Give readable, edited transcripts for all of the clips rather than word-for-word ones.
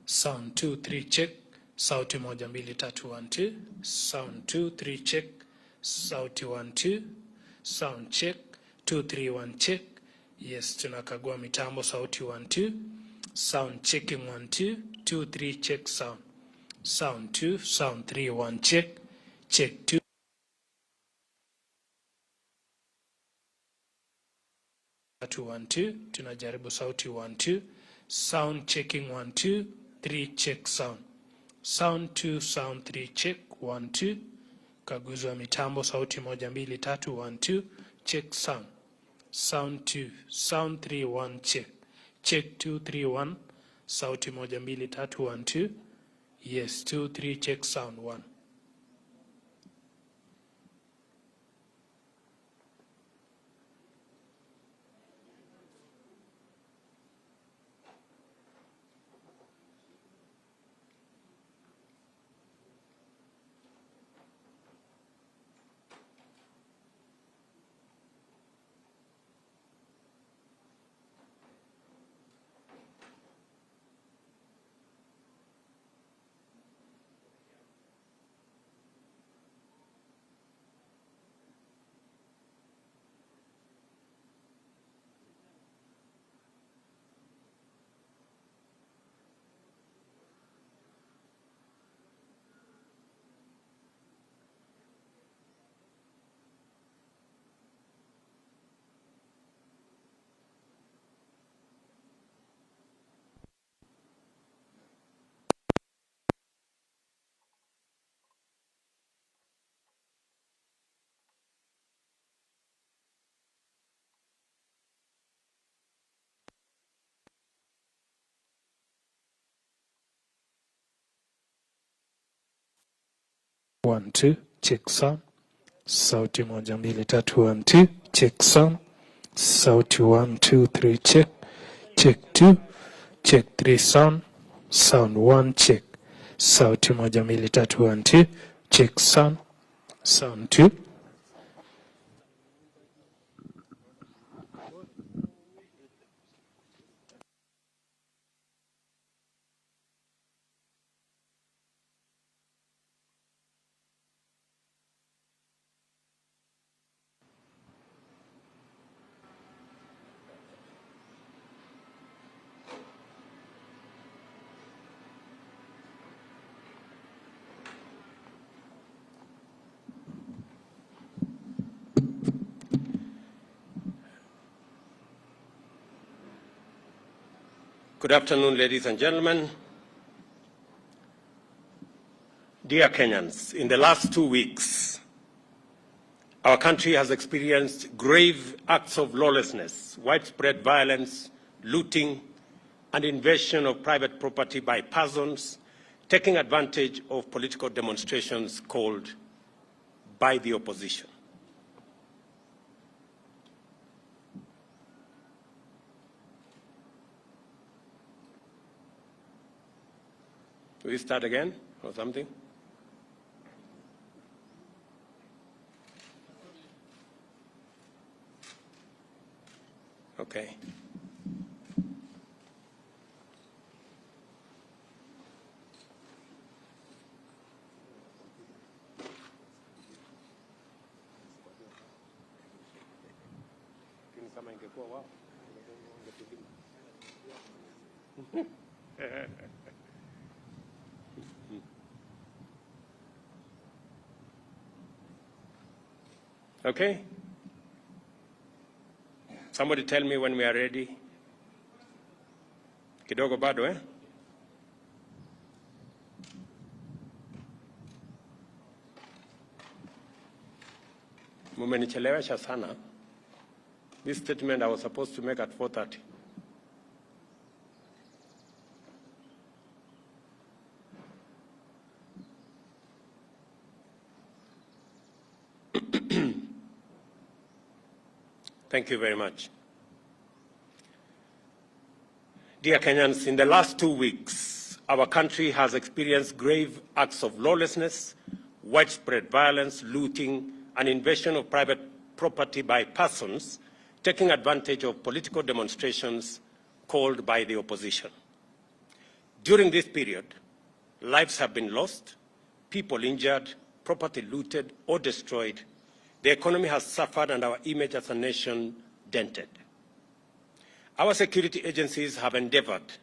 Sound 2 3 check. Sauti 1 2 3 1 2. Sound 2 3 check. Sauti 1 2. Sound check 2 3 1 check. Yes, tunakagua mitambo. Sauti 1 2. Sound checking 1 2. 2 3 check sound. Sound 2. Sound 3 1 check. Check 2. Sauti 1 2. Tunajaribu sauti 1 2. Sound checking 1 2. 3 check sound. Sound 2, sound 3 check 1 2. Kaguzi wa mitambo. Sauti 1 2 3 1 2. Check sound. Sound 2, sound 3 1 check. Check 2 3 1. Sauti 1 2 3 1 2. Yes, 2 3 check sound 1. One two check sound. Sauti 1 2 3 1 2 check sound. Sauti 1 2 3 check. Check 2. Check 3 sound. Sound 1 check. Sauti 1 2 3 1 2 check sound. Sound 2. Good afternoon, ladies and gentlemen. Dear Kenyans, in the last 2 weeks, our country has experienced grave acts of lawlessness, widespread violence, looting, and invasion of private property by persons taking advantage of political demonstrations called by the opposition. Do we start again or something? Okay. Okay. Somebody tell me when we are ready. Kidogo bado, eh? Mumenichelewesha sana. This statement I was supposed to make at 4:30. Thank you very much. Dear Kenyans, in the last 2 weeks, our country has experienced grave acts of lawlessness, widespread violence, looting, and invasion of private property by persons taking advantage of political demonstrations called by the opposition. During this period, lives have been lost, people injured, property looted or destroyed. The economy has suffered and our image as a nation dented. Our security agencies have endeavored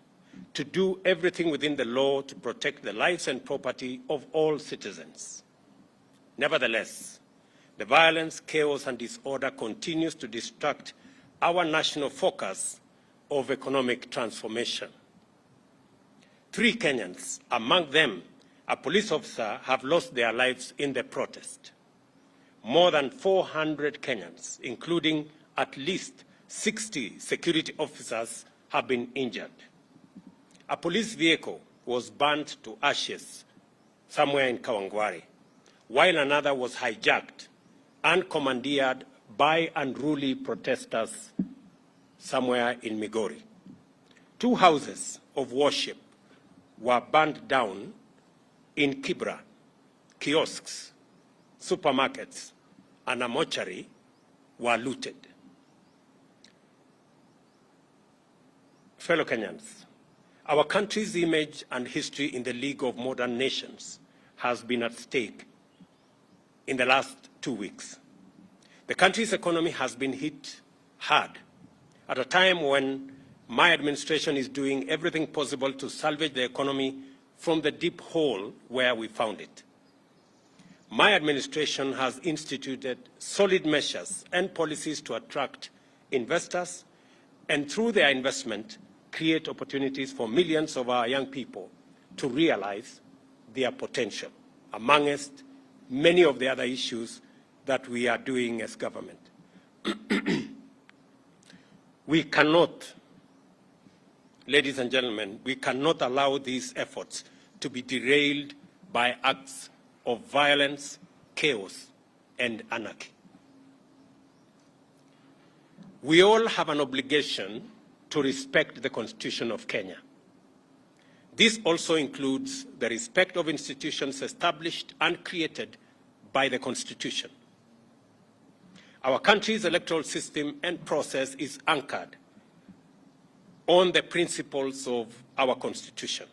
to do everything within the law to protect the lives and property of all citizens. Nevertheless, the violence, chaos, and disorder continues to distract our national focus of economic transformation. 3 Kenyans, among them a police officer, have lost their lives in the protest. More than 400 Kenyans, including at least 60 security officers, have been injured. A police vehicle was burnt to ashes somewhere in Kawangware, while another was hijacked and commandeered by unruly protesters somewhere in Migori. 2 houses of worship were burnt down in Kibra. Kiosks, supermarkets, and a mortuary were looted. Fellow Kenyans, our country's image and history in the League of Modern Nations has been at stake in the last 2 weeks. The country's economy has been hit hard at a time when my administration is doing everything possible to salvage the economy from the deep hole where we found it. My administration has instituted solid measures and policies to attract investors and through their investment create opportunities for millions of our young people to realize their potential, amongst many of the other issues that we are doing as government. We cannot, ladies and gentlemen, we cannot allow these efforts to be derailed by acts of violence, chaos, and anarchy. We all have an obligation to respect the Constitution of Kenya. This also includes the respect of institutions established and created by the Constitution. Our country's electoral system and process is anchored on the principles of our Constitution.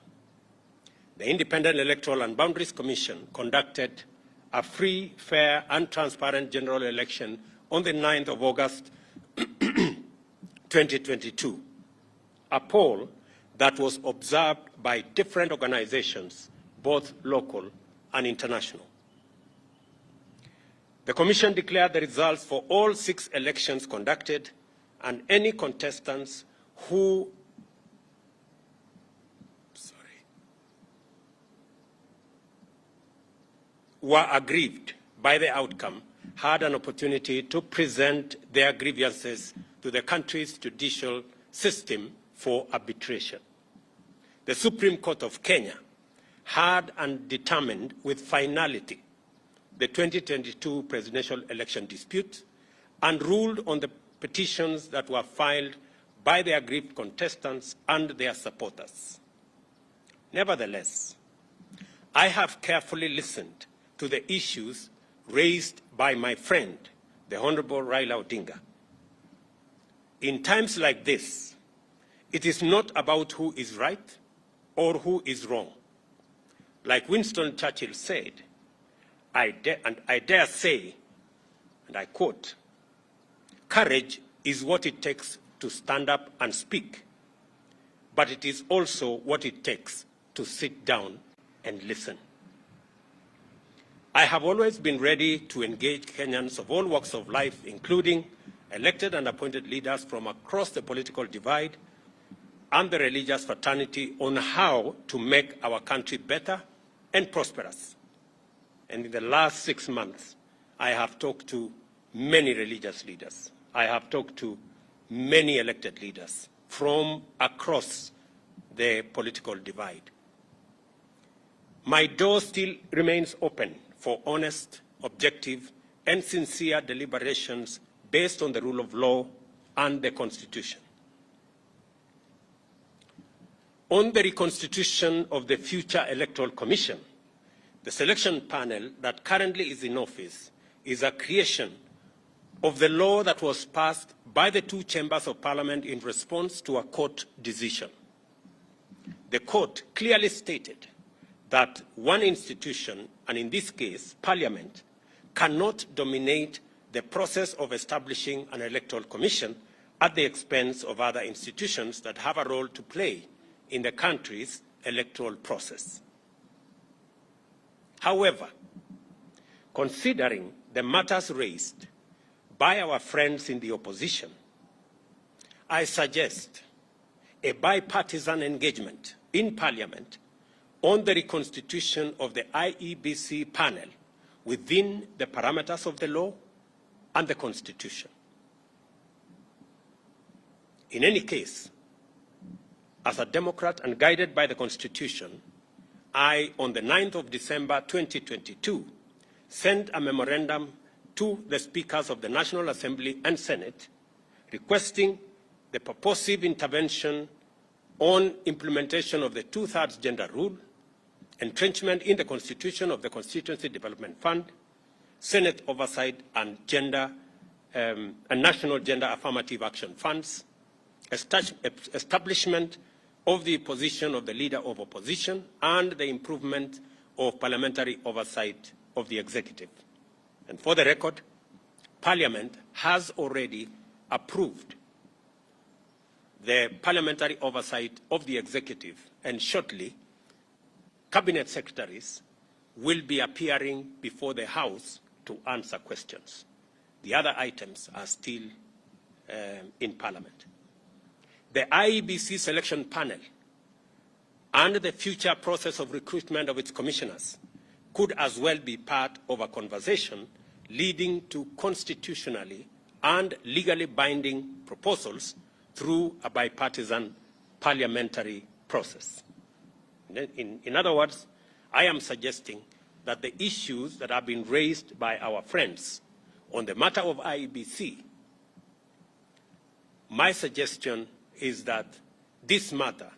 The Independent Electoral and Boundaries Commission conducted a free, fair, and transparent general election on the 9th of August 2022, a poll that was observed by different organizations, both local and international. The Commission declared the results for all 6 elections conducted, and any contestants who were aggrieved by the outcome had an opportunity to present their grievances to the country's judicial system for arbitration. The Supreme Court of Kenya had and determined with finality the 2022 presidential election dispute and ruled on the petitions that were filed by the aggrieved contestants and their supporters. Nevertheless, I have carefully listened to the issues raised by my friend, the Honorable Raila Odinga. In times like this, it is not about who is right or who is wrong. Like Winston Churchill said, I dare say, and I quote, "Courage is what it takes to stand up and speak, but it is also what it takes to sit down and listen." I have always been ready to engage Kenyans of all walks of life, including elected and appointed leaders from across the political divide and the religious fraternity, on how to make our country better and prosperous. And in the last 6 months, I have talked to many religious leaders. I have talked to many elected leaders from across the political divide. My door still remains open for honest, objective, and sincere deliberations based on the rule of law and the Constitution. On the reconstitution of the future Electoral Commission, the selection panel that currently is in office is a creation of the law that was passed by the 2 chambers of Parliament in response to a court decision. the court clearly stated that one institution, and in this case, Parliament, cannot dominate the process of establishing an electoral commission at the expense of other institutions that have a role to play in the country's electoral process. However, considering the matters raised by our friends in the opposition, I suggest a bipartisan engagement in Parliament on the reconstitution of the IEBC panel within the parameters of the law and the Constitution. In any case, as a Democrat and guided by the Constitution, I, on the 9th of December 2022, sent a memorandum to the Speakers of the National Assembly and Senate requesting the purposive intervention on implementation of the 2/3 gender rule, entrenchment in the Constitution of the Constituency Development Fund, Senate oversight and national gender affirmative action funds, establishment of the position of the Leader of Opposition, and the improvement of parliamentary oversight of the executive. And for the record, Parliament has already approved the parliamentary oversight of the executive, and shortly, cabinet secretaries will be appearing before the House to answer questions. The other items are still in Parliament. The IEBC selection panel and the future process of recruitment of its commissioners could as well be part of a conversation leading to constitutionally and legally binding proposals through a bipartisan parliamentary process. In other words, I am suggesting that the issues that have been raised by our friends on the matter of IEBC, my suggestion is that this matter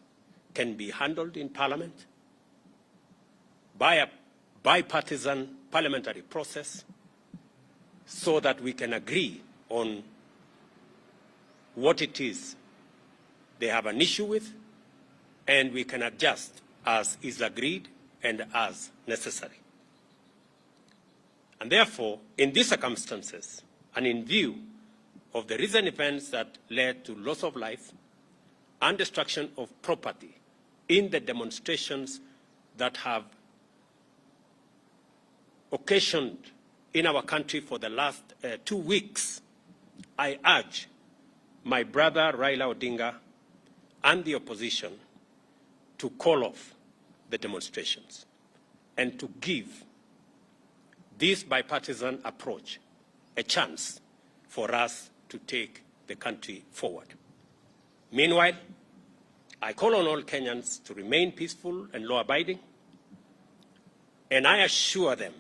can be handled in Parliament by a bipartisan parliamentary process so that we can agree on what it is they have an issue with, and we can adjust as is agreed and as necessary. And therefore, in these circumstances, and in view of the recent events that led to loss of life and destruction of property in the demonstrations that have occasioned in our country for the last 2 weeks, I urge my brother Raila Odinga and the opposition to call off the demonstrations and to give this bipartisan approach a chance for us to take the country forward. Meanwhile, I call on all Kenyans to remain peaceful and law-abiding, and I assure them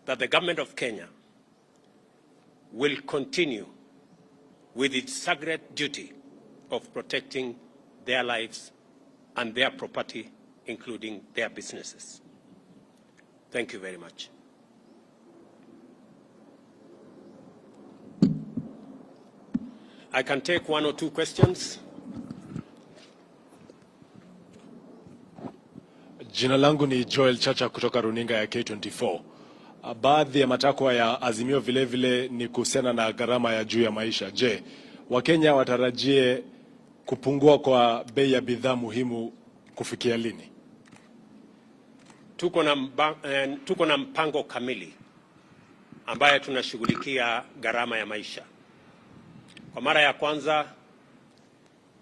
that the government of Kenya will continue with its sacred duty of protecting their lives and their property, including their businesses. Thank you very much. I can take 1 or 2 questions. Jina langu ni Joel Chacha kutoka runinga ya K24. Baadhi ya matakwa ya Azimio vile ni kuhusiana na gharama ya juu ya maisha. Je, Wakenya watarajie kupungua kwa bei ya bidhaa muhimu kufikia lini? Tuko na mpango kamili ambaye tunashughulikia gharama ya maisha. Kwa mara ya kwanza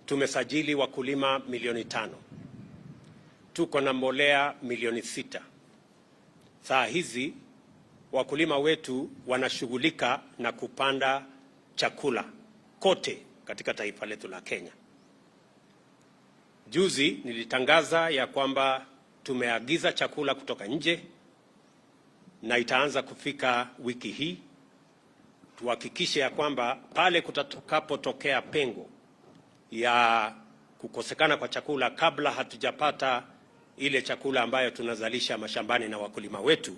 tumesajili wakulima milioni 5. Tuko na mbolea milioni 6. Saa hizi wakulima wetu wanashughulika na kupanda chakula kote katika taifa letu la Kenya. Juzi nilitangaza ya kwamba tumeagiza chakula kutoka nje na itaanza kufika wiki hii. Tuhakikishe ya kwamba pale kutakapotokea pengo ya kukosekana kwa chakula kabla hatujapata ile chakula ambayo tunazalisha mashambani na wakulima wetu,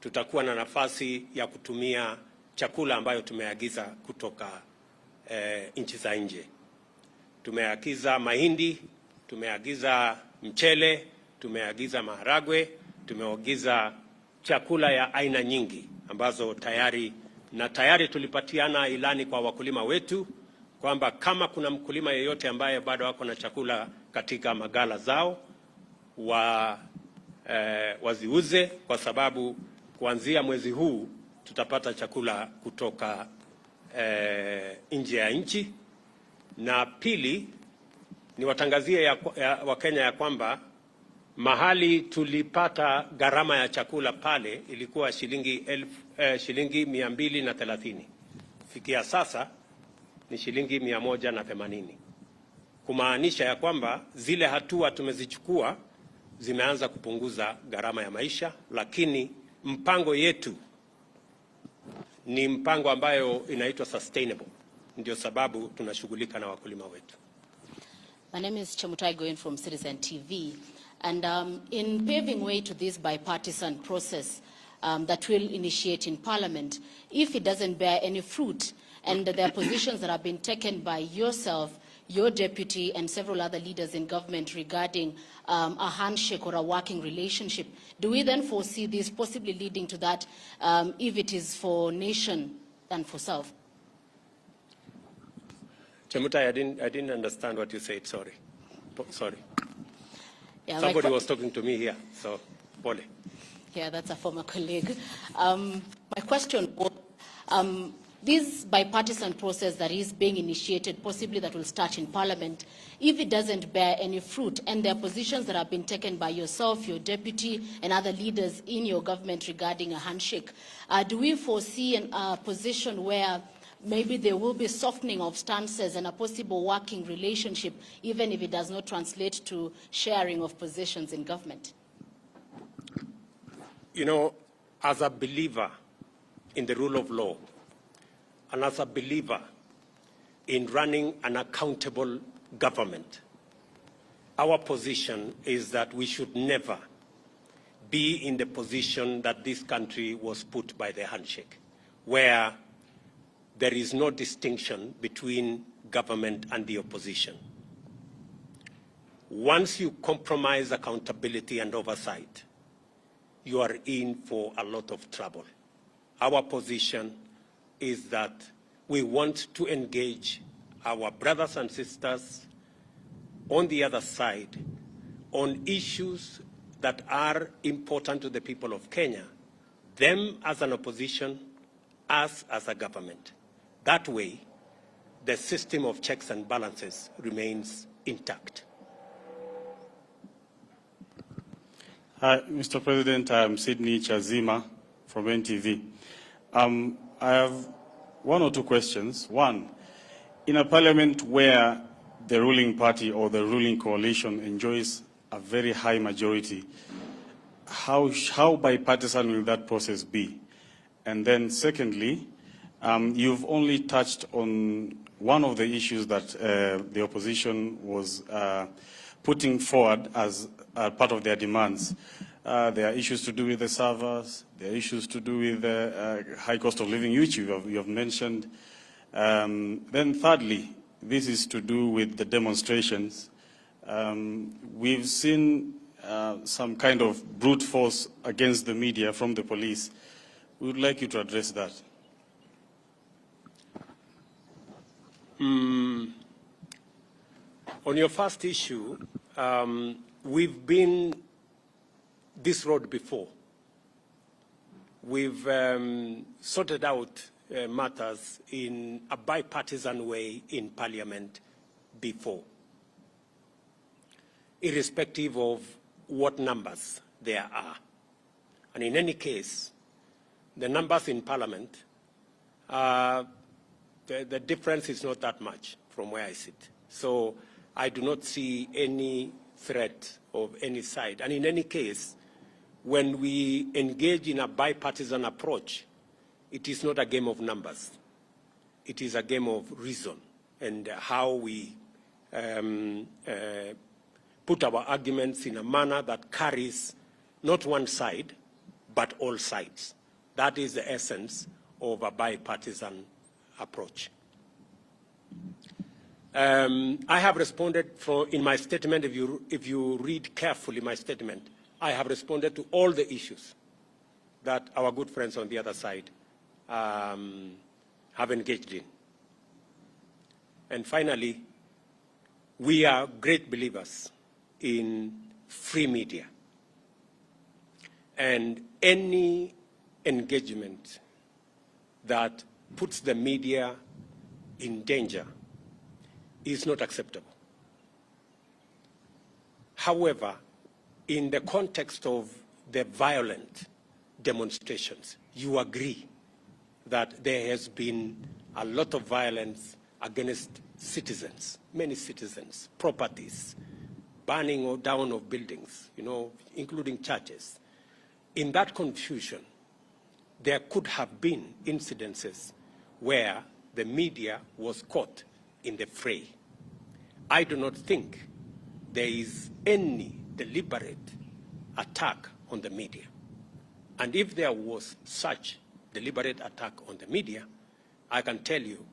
tutakuwa na nafasi ya kutumia chakula ambayo tumeagiza kutoka nchi za nje. Tumeagiza mahindi Tumeagiza mchele, tumeagiza maharagwe, tumeagiza chakula ya aina nyingi ambazo tayari tulipatiana ilani kwa wakulima wetu kwamba kama kuna mkulima yeyote ambaye bado wako na chakula katika magala zao waziuze, kwa sababu kuanzia mwezi huu tutapata chakula kutoka nje ya nchi. Na pili, ni watangazie Wakenya ya kwamba mahali tulipata gharama ya chakula pale ilikuwa shilingi 230. Fikia sasa ni shilingi 180. Kumaanisha ya kwamba zile hatua tumezichukua zimeanza kupunguza gharama ya maisha, lakini mpango yetu ni mpango ambayo inaitwa sustainable. Ndio sababu tunashughulika na wakulima wetu. My name is Chemutai Goen from Citizen TV, and in paving way to this bipartisan process that will initiate in Parliament, if it doesn't bear any fruit, and there are positions that have been taken by yourself, your deputy, and several other leaders in government regarding a handshake or a working relationship, do we then foresee this possibly leading to that if it is for nation and for self? Chemutai, I didn't understand what you said. Sorry. Yeah, somebody was talking to me here, so pole. Yeah, that's a former colleague. My question was, this bipartisan process that is being initiated, possibly that will start in Parliament, if it doesn't bear any fruit, and there are positions that have been taken by yourself, your deputy, and other leaders in your government regarding a handshake, do we foresee a position where maybe there will be softening of stances and a possible working relationship, even if it does not translate to sharing of positions in government? You know, as a believer in the rule of law, and as a believer in running an accountable government, our position is that we should never be in the position that this country was put by the handshake, where there is no distinction between government and the opposition. Once you compromise accountability and oversight, you are in for a lot of trouble. Our position is that we want to engage our brothers and sisters on the other side on issues that are important to the people of Kenya, them as an opposition, us as a government. That way, the system of checks and balances remains intact. Hi, Mr. President. I'm Sydney Chazima from NTV. I have one or two questions. One, in a parliament where the ruling party or the ruling coalition enjoys a very high majority, how bipartisan will that process be? And then secondly, you've only touched on one of the issues that the opposition was putting forward as part of their demands. There are issues to do with the servers. There are issues to do with the high cost of living, which you have mentioned. Then thirdly, this is to do with the demonstrations. We've seen some kind of brute force against the media from the police. We would like you to address that. On your first issue, we've been this road before. We've sorted out matters in a bipartisan way in Parliament before, irrespective of what numbers there are. And in any case, the numbers in Parliament, the difference is not that much from where I sit. So I do not see any threat of any side. And in any case, when we engage in a bipartisan approach, it is not a game of numbers. It is a game of reason and how we put our arguments in a manner that carries not one side, but all sides. That is the essence of a bipartisan approach. I have responded in my statement, if you read carefully my statement, I have responded to all the issues that our good friends on the other side have engaged in. And finally, we are great believers in free media. And any engagement that puts the media in danger is not acceptable. However, in the context of the violent demonstrations, you agree that there has been a lot of violence against citizens, many citizens, properties, burning or down of buildings, including churches. In that confusion, there could have been incidences where the media was caught in the fray. I do not think there is any deliberate attack on the media. And if there was such deliberate attack on the media, I can tell you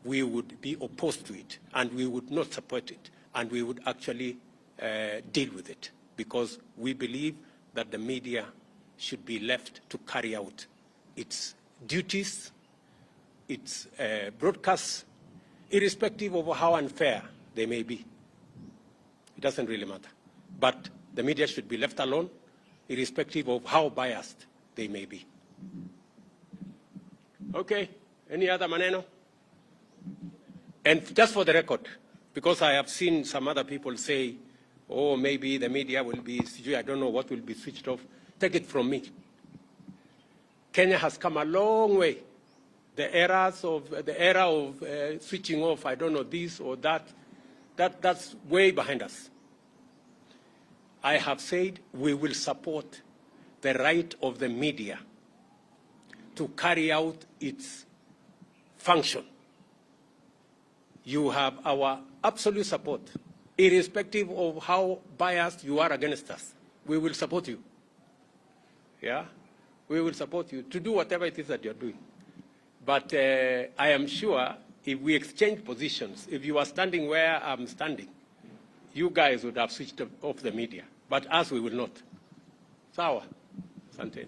we would be opposed to it, and we would not support it, and we would actually deal with it, because we believe that the media should be left to carry out its duties, its broadcasts, irrespective of how unfair they may be. It doesn't really matter. But the media should be left alone, irrespective of how biased they may be. Okay, any other maneno? And just for the record, because I have seen some other people say, oh, maybe the media will be, I don't know what will be switched off. Take it from me. Kenya has come a long way. The era of switching off, I don't know, this or that, that's way behind us. I have said we will support the right of the media to carry out its function. You have our absolute support, irrespective of how biased you are against us. We will support you. Yeah? We will support you to do whatever it is that you're doing. But I am sure if we exchange positions, if you are standing where I'm standing, you guys would have switched off the media. But us, we will not. Sawa. Asante.